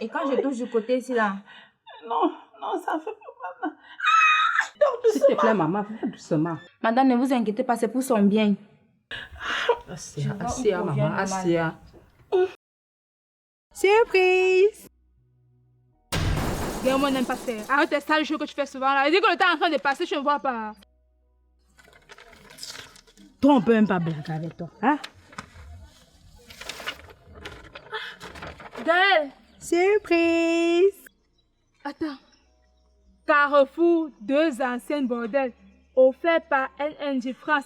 Et quand je touche du côté ici là? Non, ça fait pas mal. S'il te plaît, maman, fais doucement. Madame, ne vous inquiétez pas, c'est pour son bien. Assia, maman, Assia. Surprise! Regarde, moi, n'aime pas faire. Arrête tes sales choses que tu fais souvent là. Dis que le temps est en train de passer, je ne vois pas. Toi, on peut même pas blaguer avec toi, hein? Gaël! Surprise! Attends. Carrefour, 2 anciennes bordels. Offert par NNJ France.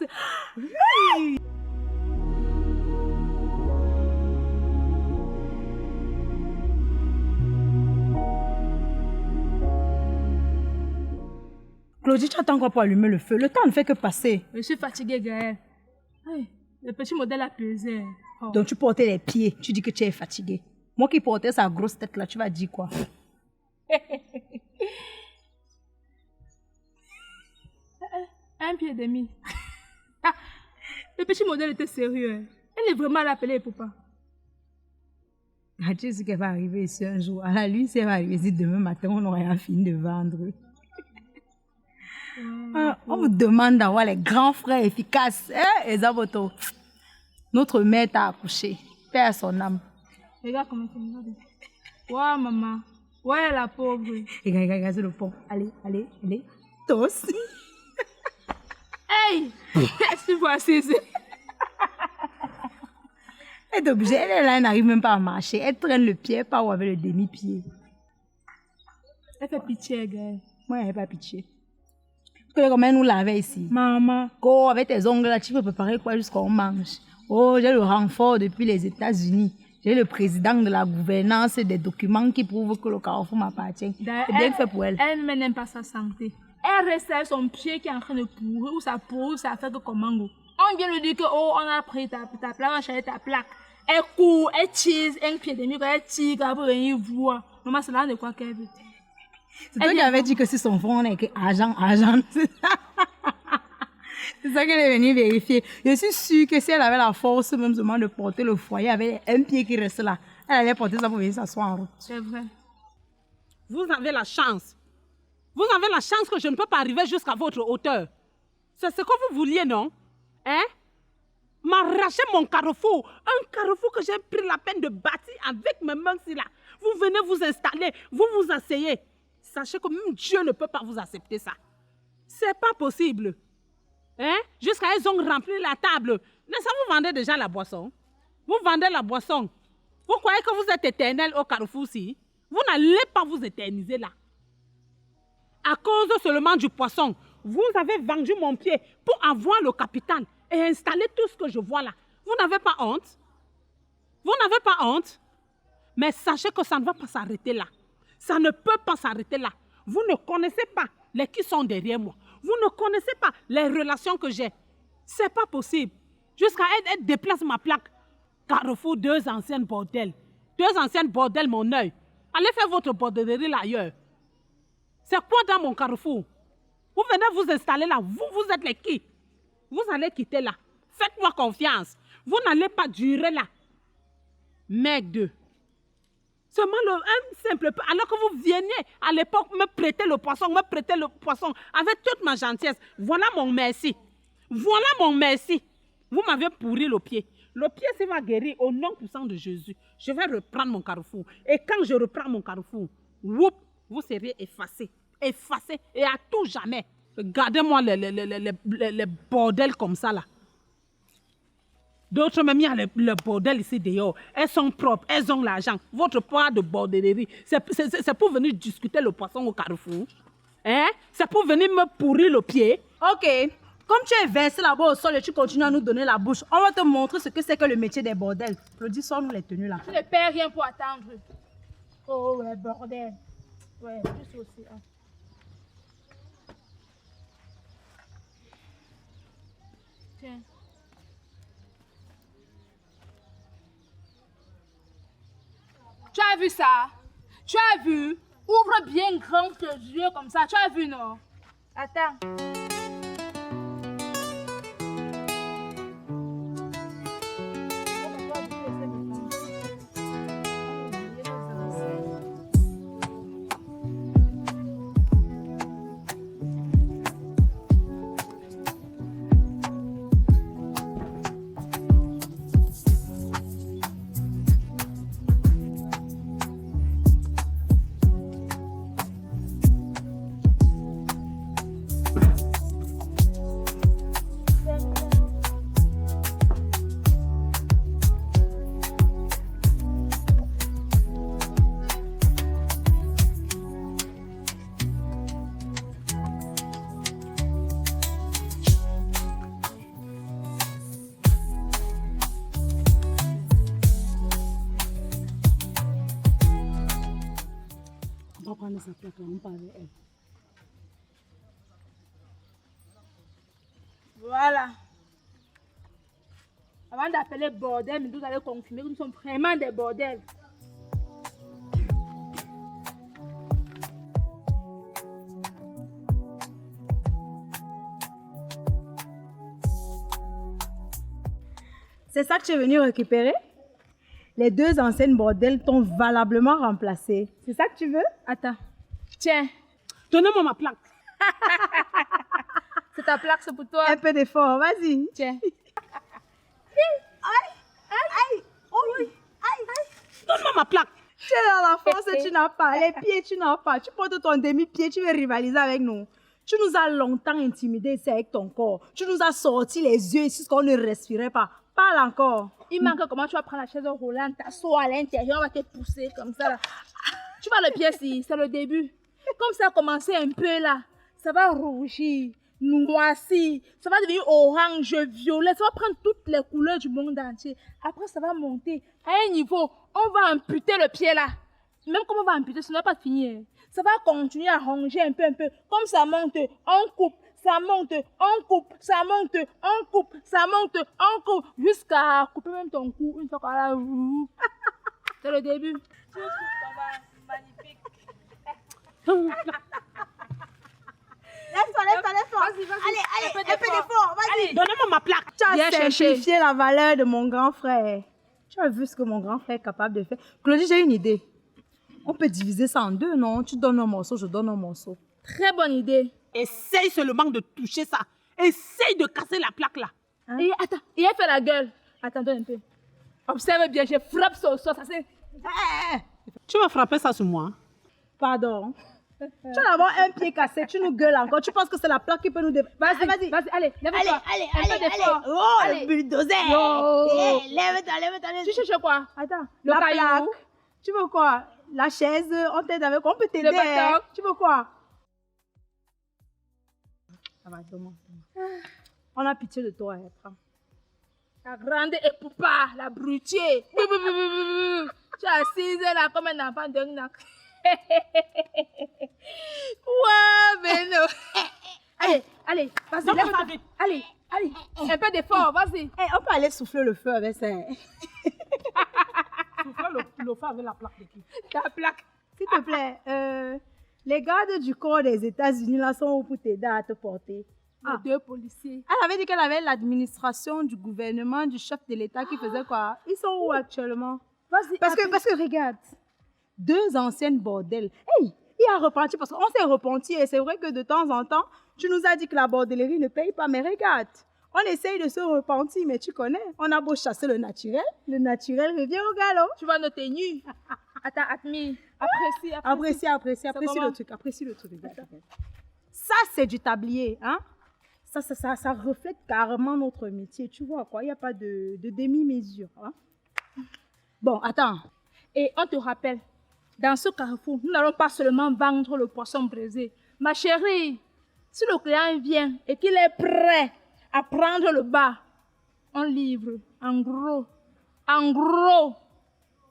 Oui! Claudie, tu attends encore pour allumer le feu. Le temps ne fait que passer. Je suis fatiguée, Gaël. Hey, le petit modèle a pesé. Oh. Donc tu portais les pieds, tu dis que tu es fatiguée. Moi qui portais sa grosse tête là, tu vas dire quoi? Un pied et demi. Ah, le petit modèle était sérieux. Elle est vraiment appelée pour pas. Ah, tu sais qu'elle va arriver ici un jour. À la lui, si elle va arriver ici demain matin, on n'aurait rien fini de vendre. On vous demande d'avoir les grands frères efficaces. Ezaboto. Notre mère t'a accouché. Paix à son âme. Regarde comment c'est. Ouais, maman. Ouais, la pauvre. Regarde sur le pont. Allez. Tous. Hey! Qu'est-ce que tu vois, Cécile? Elle est obligée. Elle là, elle n'arrive même pas à marcher. Elle traîne le pied, pas ou avec le demi-pied. Elle fait pitié, gars. Moi, elle n'a pas pitié. Parce que comment elle nous lavait ici. Maman. Go, avec tes ongles là, tu peux préparer quoi jusqu'à qu'on mange. Oh, j'ai le renfort depuis les États-Unis. J'ai le président de la gouvernance et des documents qui prouvent que le Carrefour m'appartient. C'est bien fait pour elle. Elle n'aime pas sa santé. Elle reste avec son pied qui est en train de pourrir, ou ça pourrit, ça fait que comment. On vient lui dire que, oh, on a pris ta plaque, on a changé ta plaque. Elle court, elle tire, un pied de mieux, elle tire, elle peut venir voir. Maman, c'est là de quoi qu'elle veut. C'est toi qui avais dit que c'est son front, on est que agent. C'est ça qu'elle est venue vérifier. Je suis sûre que si elle avait la force même seulement de porter le foyer avec un pied qui reste là, elle allait porter ça pour venir s'asseoir en route. C'est vrai. Vous avez la chance. Vous avez la chance que je ne peux pas arriver jusqu'à votre hauteur. C'est ce que vous vouliez, non? Hein? M'arracher mon carrefour. Un carrefour que j'ai pris la peine de bâtir avec mes mains ici là. Vous venez vous installer, vous vous asseyez. Sachez que même Dieu ne peut pas vous accepter ça. C'est pas possible. Hein? Jusqu'à ils ont rempli la table. Mais ça, vous vendez déjà la boisson. Vous vendez la boisson. Vous croyez que vous êtes éternel au carrefour-ci? Vous n'allez pas vous éterniser là. À cause seulement du poisson, vous avez vendu mon pied pour avoir le capital et installer tout ce que je vois là. Vous n'avez pas honte? Vous n'avez pas honte? Mais sachez que ça ne va pas s'arrêter là. Ça ne peut pas s'arrêter là. Vous ne connaissez pas les qui sont derrière moi. Vous ne connaissez pas les relations que j'ai. C'est pas possible. Jusqu'à elle déplace ma plaque. Carrefour, 2 anciennes bordels. 2 anciennes bordels, mon œil. Allez faire votre bordellerie là ailleurs. C'est quoi dans mon carrefour? Vous venez vous installer là. Vous êtes les qui? Vous allez quitter là. Faites-moi confiance. Vous n'allez pas durer là. Merde. Seulement un simple peu. Alors que vous veniez à l'époque me prêter le poisson avec toute ma gentillesse. Voilà mon merci. Voilà mon merci. Vous m'avez pourri le pied. Le pied, ça va guérir au nom puissant de Jésus. Je vais reprendre mon carrefour. Et quand je reprends mon carrefour, whoop, vous serez effacés. Effacés et à tout jamais. Regardez-moi les bordels comme ça là. D'autres même, il y a le bordel ici dehors. Elles sont propres, elles ont l'argent. Votre part de bordellerie, c'est pour venir discuter le poisson au carrefour. Hein? C'est pour venir me pourrir le pied. Ok. Comme tu es versé là-bas au sol et tu continues à nous donner la bouche, on va te montrer ce que c'est que le métier des bordels. Claudie, sors-nous les tenues là. Tu ne perds rien pour attendre. Oh, ouais, bordel. Ouais, juste aussi. Hein. Tiens. Tu as vu ça? Tu as vu? Ouvre bien grand tes yeux comme ça. Tu as vu, non? Attends. va prendre sa plaque là, on parle avec elle. Voilà. Avant d'appeler bordel, mais vous allez confirmer que nous sommes vraiment des bordels. C'est ça que tu es venu récupérer? Les deux anciennes bordels t'ont valablement remplacé. C'est ça que tu veux? Attends. Tiens, Donnez-moi ma plaque. c'est ta plaque, c'est pour toi. Un peu d'effort, vas-y. Tiens. Donne-moi ma plaque. Tu es dans la force, tu n'as pas. Les pieds, tu n'as pas. Tu portes ton demi-pied, tu veux rivaliser avec nous. Tu nous as longtemps intimidés ici avec ton corps. Tu nous as sorti les yeux ici, ce qu'on ne respirait pas. Parle encore. Il manque comment tu vas prendre la chaise roulante, t'asseoir à l'intérieur, on va te pousser comme ça là. Tu vois le pied ici, c'est le début. Comme ça a commencé un peu là, ça va rougir, noircir, ça va devenir orange, violet, ça va prendre toutes les couleurs du monde entier. Après ça va monter à un niveau, on va amputer le pied là. Même comme on va amputer, ça ne va pas finir. Ça va continuer à ronger un peu. Comme ça monte, on coupe. Ça monte, on coupe, ça monte, on coupe, ça monte, on coupe, jusqu'à couper même ton cou une fois qu'on a... C'est le début. Tu trouves ça va magnifique. Laisse-toi. Vas-y. Allez, un peu d'effort, vas-y. Donnez-moi ma plaque. Tu Viens as chercher. simplifié la valeur de mon grand frère. Tu as vu ce que mon grand frère est capable de faire. Claudie, j'ai une idée. On peut diviser ça en deux, non? Tu donnes un morceau, je donne un morceau. Très bonne idée. Essaye seulement de toucher ça. Essaye de casser la plaque là. Hein? Et attends, il a fait la gueule. Attends un peu. Observe bien, je frappe sur ça, ça c'est... Tu vas frapper ça sur moi. Hein? Pardon. Tu as d'abord un pied cassé, tu nous gueules encore. Tu penses que c'est la plaque qui peut nous défendre? Vas-y, allez, lève-toi. Allez. Oh, Allez. le bulldozer. Yo. Eh, lève-toi. Tu cherches quoi? Attends, Le la caillou. plaque. Tu veux quoi? La chaise, on t'aide avec. On peut t'aider. Le bâton. Tu veux quoi? Ça va, donne-moi. On a pitié de toi, hein, prends. La grande époupa, la brutier. Tu es assise là comme un enfant d'un nac. Ouais, mais non. Allez, vas-y, Non, lève-toi. ça vite. Allez, un peu d'effort, vas-y. Eh, on peut aller souffler le feu avec ça. Souffle le feu avec la plaque de qui? Ta plaque. S'il te plaît, les gardes du corps des États-Unis là sont où pour t'aider à te porter? Les deux policiers. Elle avait dit qu'elle avait l'administration du gouvernement, du chef de l'État qui faisait quoi? Ils sont où actuellement? Vas-y. Parce que regarde, deux anciennes bordels. Hey, il a repenti parce qu'on s'est repenti et c'est vrai que de temps en temps, tu nous as dit que la bordellerie ne paye pas, mais regarde, on essaye de se repentir, mais tu connais, on a beau chasser le naturel revient au galop. Tu vois nos tenues. Attends, Atmi. Apprécie. Apprécie comment? le truc, regarde. Ça, c'est du tablier, hein? Ça reflète carrément notre métier, tu vois quoi, il n'y a pas de demi-mesure. Hein? Bon, attends. Et on te rappelle, dans ce carrefour, nous n'allons pas seulement vendre le poisson braisé. Ma chérie, si le client vient et qu'il est prêt à prendre le bas, on livre en gros. En gros.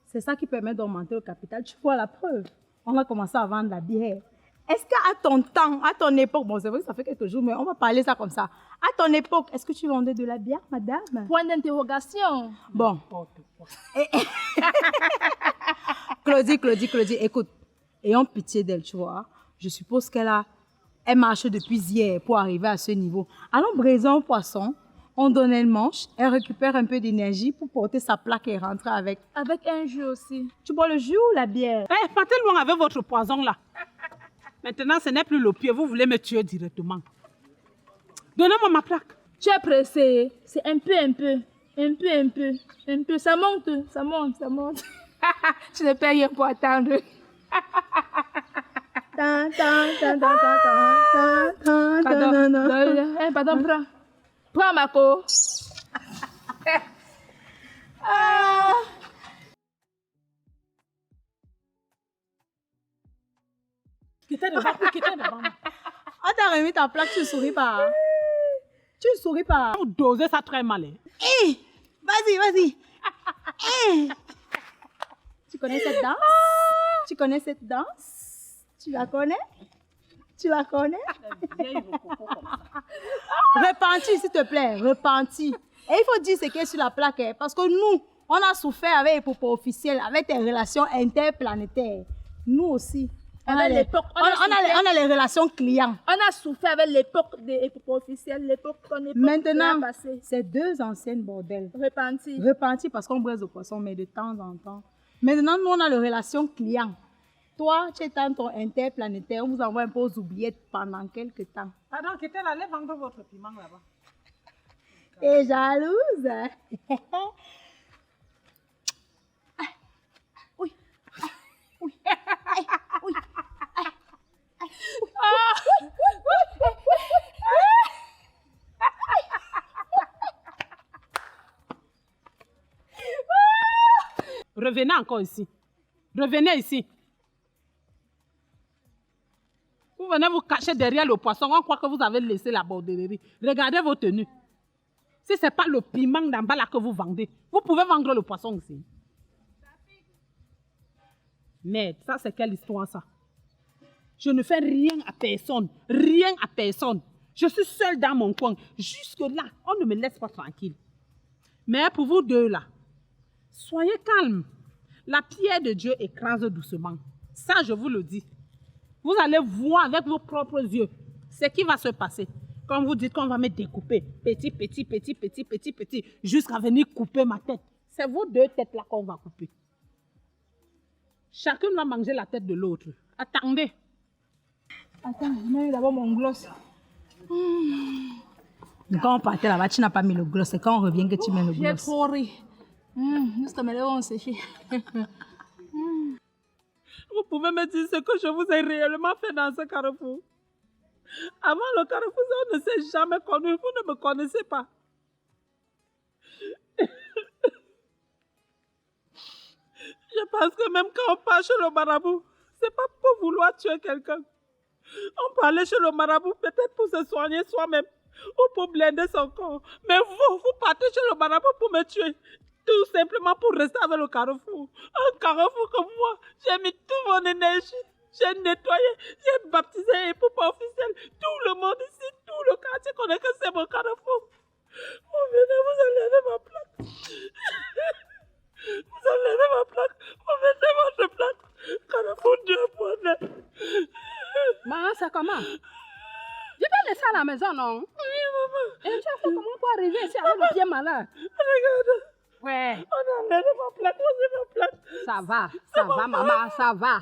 C'est ça qui permet d'augmenter le capital. Tu vois la preuve. On a commencé à vendre la bière. Est-ce qu'à ton temps, à ton époque, bon c'est vrai que ça fait quelques jours, mais on va parler ça comme ça. À ton époque, est-ce que tu vendais de la bière, madame? Point d'interrogation. Bon. Claudie, écoute. Ayons pitié d'elle, tu vois. Je suppose elle marche depuis hier pour arriver à ce niveau. Allons braiser un poisson, on donne une manche, elle récupère un peu d'énergie pour porter sa plaque et rentrer avec. Avec un jus aussi. Tu bois le jus ou la bière? Eh, partez loin avec votre poison là. Maintenant, ce n'est plus le pied, vous voulez me tuer directement. Donnez-moi ma plaque. Tu es pressé. C'est un peu. Ça monte. Tu ne payes rien pour attendre. Pardon, prends. Prends, Marco. Quittez devant. On t'a remis ta plaque, tu ne souris pas. Vous dosez ça très mal. Hein. Hé, vas-y. Hé. Tu connais cette danse? Tu la connais? Tu la connais? Vieille rococo comme ça. Repentis, s'il te plaît, repentis. Et il faut dire ce qui est sur la plaque, hein, parce que nous, on a souffert avec les propos officiels, avec tes relations interplanétaires. Nous aussi. On a les relations clients. On a souffert avec l'époque des officiels, l'époque qu'on est Maintenant, passée. c'est deux anciennes bordels. Repentis. Repentis parce qu'on braise au poisson, mais de temps en temps. Maintenant, nous, on a les relations clients. Toi, tu es dans ton interplanétaire, on vous envoie un peu aux oubliettes pendant quelques temps. Pardon, quittez là, allez vendre votre piment là-bas. Et jalouse. Oui. Oui. Oui. Revenez encore ici. Revenez ici. Vous venez vous cacher derrière le poisson. On croit que vous avez laissé la bordellerie. Regardez vos tenues. Si ce n'est pas le piment d'en bas là que vous vendez, vous pouvez vendre le poisson aussi. Merde, ça c'est quelle histoire ça? Je ne fais rien à personne. Rien à personne. Je suis seule dans mon coin. Jusque-là, on ne me laisse pas tranquille. Mais pour vous deux là, soyez calmes. La pierre de Dieu écrase doucement. Ça, je vous le dis. Vous allez voir avec vos propres yeux ce qui va se passer. Comme vous dites qu'on va me découper, petit, jusqu'à venir couper ma tête. C'est vos deux têtes-là qu'on va couper. Chacun va manger la tête de l'autre. Attendez. Attends, je mets d'abord mon gloss. Quand on partait là-bas, tu n'as pas mis le gloss. C'est quand on revient que tu mets le J'ai gloss. trop ri. Juste mes lèvres ont séché. Vous pouvez me dire ce que je vous ai réellement fait dans ce carrefour. Avant le carrefour, on ne s'est jamais connu. Vous ne me connaissez pas. Je pense que même quand on part chez le marabout, c'est pas pour vouloir tuer quelqu'un. On peut aller chez le marabout peut-être pour se soigner soi-même ou pour blinder son corps. Mais vous partez chez le marabout pour me tuer. Tout simplement pour rester avec le carrefour. Un carrefour comme moi, j'ai mis toute mon énergie. J'ai nettoyé, j'ai baptisé les poupées officielles. Tout le monde ici, tout le quartier connaît que c'est mon carrefour. Vous venez, vous enlevez ma plaque. Vous enlevez ma plaque. Vous mettez votre plaque. Carrefour 2.9. Maman, c'est comment? Je vais laisser à la maison, non? Oui, maman. Et tu as fait comment pour arriver ici avec le pied malade? Regarde. Ouais. On a enlevé ma plaque, on ma plaque. Ça va, maman, ça va.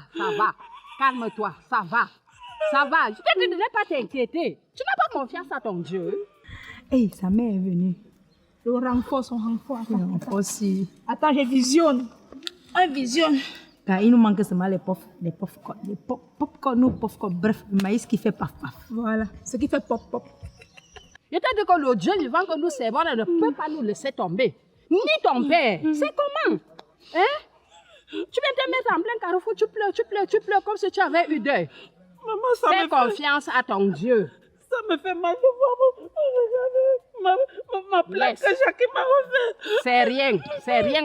Calme-toi, ça va. Je t'ai dit de ne pas t'inquiéter. Tu n'as pas confiance à ton Dieu. Hey, sa mère est venue. Le renfort, son renfort. Aussi. Attends, je visionne. On visionne. Car il nous manque seulement les popcorn, ou popcorn, bref, le maïs qui fait paf. Voilà, ce qui fait pop. Je t'ai dit que le Dieu vivant que nous servons ne peut pas nous laisser tomber. Ni ton père. C'est comment? Hein? Tu viens te mettre en plein carrefour, tu pleures comme si tu avais eu deuil. Maman, ça Fais me confiance à ton Dieu. Ça me fait mal de voir ma plaque que Jackie m'a refait. C'est rien,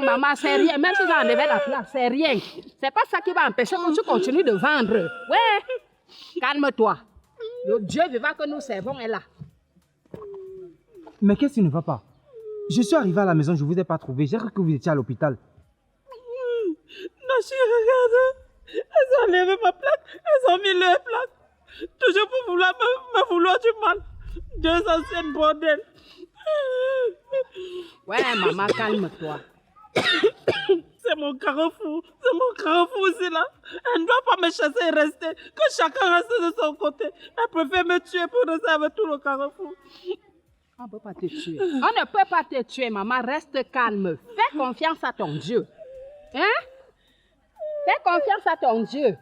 maman, c'est rien. Même si j'ai enlevé la plaque, c'est rien. C'est pas ça qui va empêcher que tu continues de vendre. Ouais. Calme-toi. Le Dieu vivant que nous servons est là. Mais qu'est-ce qui ne va pas? Je suis arrivé à la maison, je ne vous ai pas trouvé. J'ai cru que vous étiez à l'hôpital. Non, chérie, regarde. Elles ont enlevé ma plaque. Elles ont mis leur plaque. Toujours pour vouloir me vouloir du mal. Deux anciennes bordels. Ouais, maman, calme-toi. C'est mon carrefour. C'est mon carrefour aussi là. Elle ne doit pas me chasser et rester. Que chacun reste de son côté. Elle préfère me tuer pour rester avec tout le carrefour. On ne peut pas te tuer. On ne peut pas te tuer, maman. Reste calme. Fais confiance à ton Dieu. Hein? Fais confiance à ton Dieu.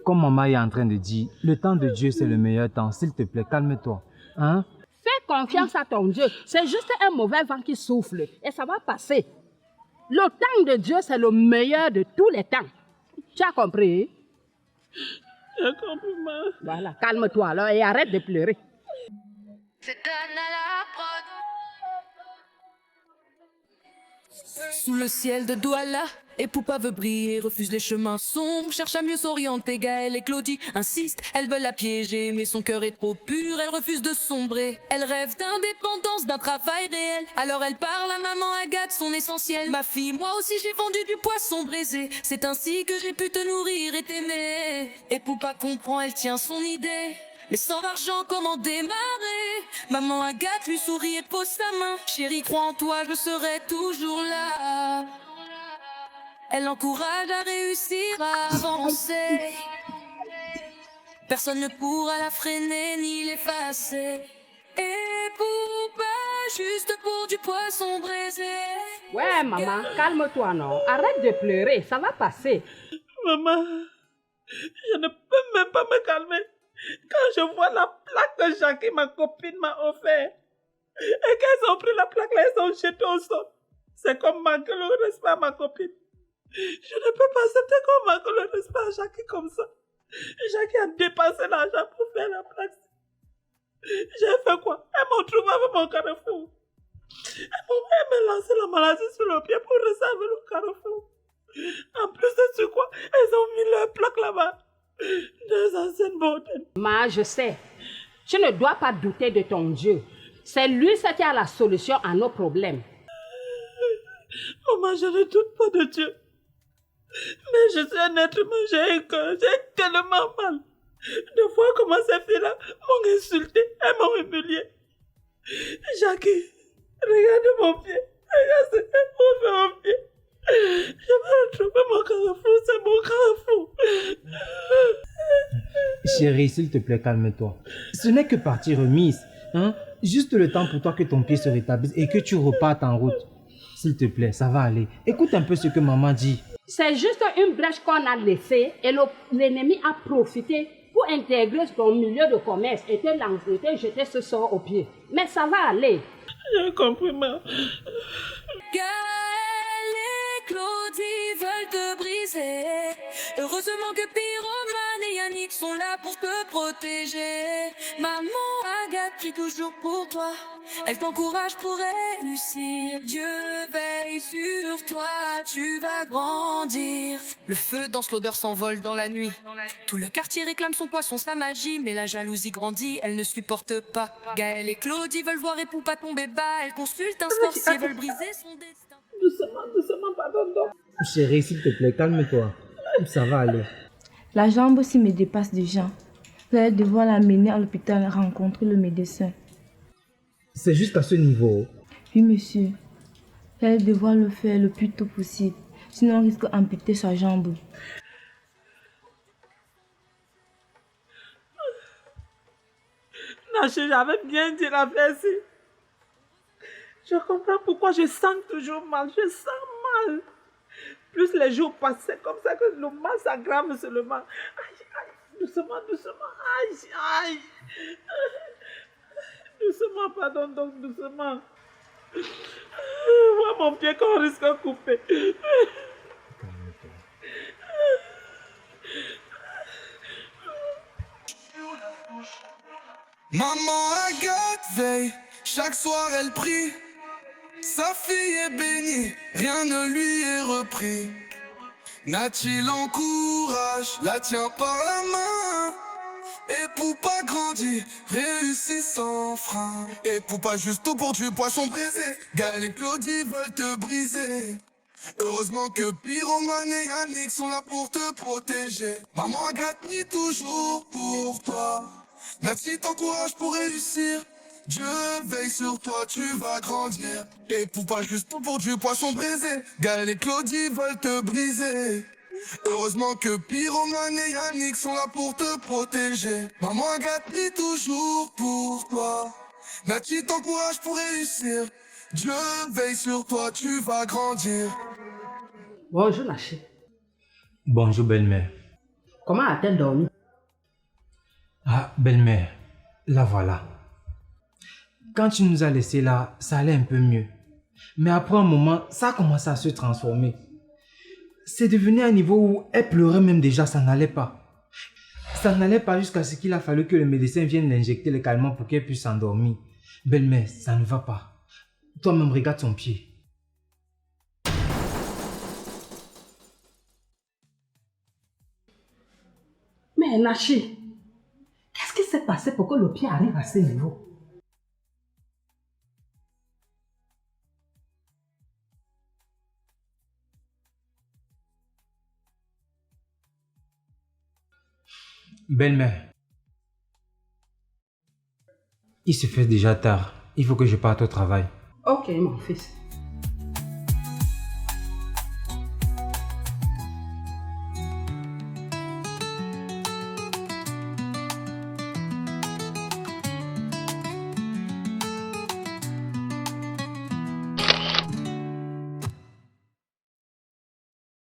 Comme maman est en train de dire, le temps de Dieu c'est le meilleur temps. S'il te plaît, calme-toi. Hein? Fais confiance à ton Dieu. C'est juste un mauvais vent qui souffle et ça va passer. Le temps de Dieu, c'est le meilleur de tous les temps. Tu as compris? J'ai compris, maman. Voilà, calme-toi alors et arrête de pleurer. C'est Dan à la prod. Sous le ciel de Douala, et Poupa veut briller, refuse les chemins sombres, cherche à mieux s'orienter. Gaël et Claudie insistent, elles veulent la piéger, mais son cœur est trop pur, elle refuse de sombrer. Elle rêve d'indépendance, d'un travail réel, alors elle parle à maman Agathe, son essentiel. Ma fille, moi aussi j'ai vendu du poisson braisé, c'est ainsi que j'ai pu te nourrir et t'aimer. Et Poupa comprend, elle tient son idée, mais sans argent, comment démarrer? Maman Agathe lui sourit et pose sa main. Chérie, crois en toi, je serai toujours là. Elle l'encourage à réussir, à avancer. Personne ne pourra la freiner ni l'effacer. Et Poupa, juste pour du poisson braisé. Ouais, maman, calme-toi, non. Arrête de pleurer, ça va passer. Maman, je ne peux même pas me calmer quand je vois la plaque que Jackie, ma copine, m'a offert. Et qu'elles ont pris la plaque, là, elles ont jeté au sol. C'est comme manquer le respect à ma copine. Je ne peux pas accepter qu'on manque le respect à Jackie comme ça. Jackie a dépassé l'argent pour faire la plaque. J'ai fait quoi? Elles m'ont trouvé avec mon carrefour. Elles m'ont lancé la maladie sur le pied pour rester avec le carrefour. En plus de ce quoi, elles ont mis leur plaque là-bas. Deux anciennes beautés. Ma, je sais. Tu ne dois pas douter de ton Dieu. C'est lui ce qui a la solution à nos problèmes. Maman, je ne doute pas de Dieu. Mais je suis un être humain, j'ai un cœur, j'ai tellement mal. De voir comment ces filles-là m'ont insulté, elles m'ont humilié. Jackie, regarde mon pied. Regarde ce qu'elle m'a fait au pied. Je vais retrouver mon carrefour, c'est mon carrefour. Chérie, s'il te plaît, calme-toi. Ce n'est que partie remise. Hein? Juste le temps pour toi que ton pied se rétablisse et que tu repartes en route. S'il te plaît, ça va aller. Écoute un peu ce que maman dit. C'est juste une brèche qu'on a laissée et l'ennemi a profité pour intégrer ton milieu de commerce et te lancer, te jeter ce sort au pied. Mais ça va aller. J'ai compris, maman. Gaël et Claudie veulent te briser. Heureusement que Pyromane et Yannick sont là pour te protéger. Maman Agathe prie toujours pour toi. Elle t'encourage pour réussir. Dieu veille sur toi, tu vas grandir. Le feu danse, l'odeur s'envole dans la nuit. Tout le quartier réclame son poisson, sa magie. Mais la jalousie grandit, elle ne supporte pas. Gaël et Claudie veulent voir et Poupa tomber bas. Elle consulte un sorcier, veulent briser son destin. Doucement, pardon. Chérie, s'il te plaît, calme-toi. Ça va aller. La jambe aussi me dépasse déjà. Vous allez devoir l'amener à l'hôpital rencontrer le médecin. C'est juste à ce niveau. Oui, monsieur. Vous allez devoir le faire le plus tôt possible. Sinon, on risque d'amputer sa jambe. Naché, j'avais bien dit la vérité. Je comprends pourquoi je sens toujours mal. Je sens mal. Plus les jours passent, c'est comme ça que le mal s'aggrave seulement. Aïe, doucement. Aïe. Doucement, pardon, donc doucement. Vois mon pied qu'on risque de couper. Maman Agathe veille, chaque soir elle prie. Sa fille est bénie, rien ne lui est repris. Nati l'encourage, la tient par la main. Et Poupa grandit, réussit sans frein. Et Poupa juste tout pour du poisson braisé. Gaël et Claudie veulent te briser. Heureusement que Pyromane et Yannick sont là pour te protéger. Maman Agathe prie toujours pour toi. Nati t'encourage pour réussir. Dieu veille sur toi, tu vas grandir. Et Poupa juste pour du poisson braisé. Gaël et Claudie veulent te briser. Heureusement que Pyromane et Yannick sont là pour te protéger. Maman Agathe prie toujours pour toi. Nati t'encourage pour réussir. Dieu veille sur toi, tu vas grandir. Bonjour, Naché. Bonjour, belle-mère. Comment a-t-elle dormi? Ah, belle-mère, la voilà. Quand tu nous as laissés là, ça allait un peu mieux. Mais après un moment, ça a commencé à se transformer. C'est devenu un niveau où elle pleurait même déjà, ça n'allait pas. Ça n'allait pas jusqu'à ce qu'il a fallu que le médecin vienne l'injecter les calmants pour qu'elle puisse s'endormir. Belle-mère, ça ne va pas. Toi-même, regarde son pied. Mais Nachi, qu'est-ce qui s'est passé pour que le pied arrive à ce niveau? Belle-mère, il se fait déjà tard. Il faut que je parte au travail. Ok, mon fils.